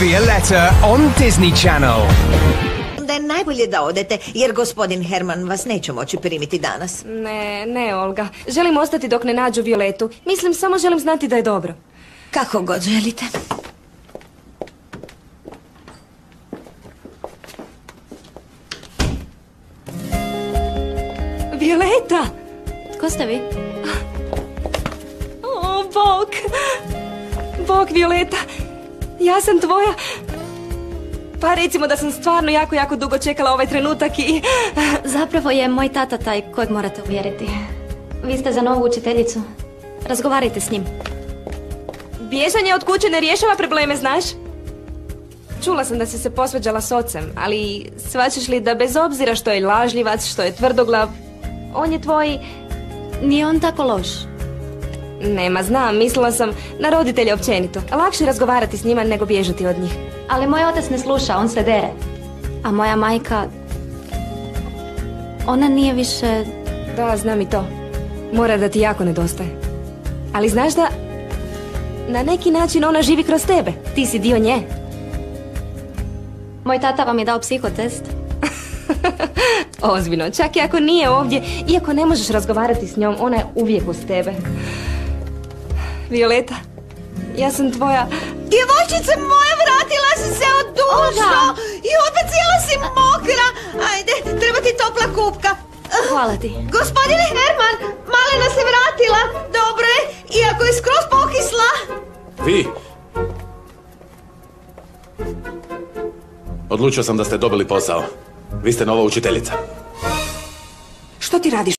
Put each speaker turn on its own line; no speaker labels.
Violetta on Disney Channel.
Da je najbolje da odete, jer gospodin Herman vas neće moći primiti danas.
Ne, Olga. Želim ostati dok ne nađu Violetu. Mislim, samo želim znati da je dobro.
Kako god želite.
Violeta!
Ko ste vi?
O, Bog, Violeta. Ja sam tvoja... Pa recimo da sam stvarno jako dugo čekala ovaj trenutak i...
Zapravo je moj tata taj kojeg morate uvjeriti. Vi ste za novu učiteljicu. Razgovarajte s njim.
Bježanje od kuće ne rješava probleme, znaš? Čula sam da si se posvađala s ocem, ali shvaćaš li da bez obzira što je lažljivac, što je tvrdoglav, on je tvoj...
Nije on tako loš.
Nema, znam, mislila sam na roditelje općenito. Lakše razgovarati s njima nego bježati od njih.
Ali moj otac ne sluša, on se dere. A moja majka... Ona nije više...
Da, znam i to. Mora da ti jako nedostaje. Ali znaš da... Na neki način ona živi kroz tebe. Ti si dio nje.
Moj tata vam je dao psihotest.
Ozbiljno, čak i ako nije ovdje, iako ne možeš razgovarati s njom, ona je uvijek uz tebe. Violeta, ja sam tvoja...
Djevojčice moja, vratila si se od dušo i opet cijela si mokra. Ajde, treba ti topla kupka.
Hvala ti.
Gospodine Herman, malena se vratila. Dobro je, iako je skroz pokisla.
Vi? Odlučio sam da ste dobili posao. Vi ste nova učiteljica.
Što ti radiš?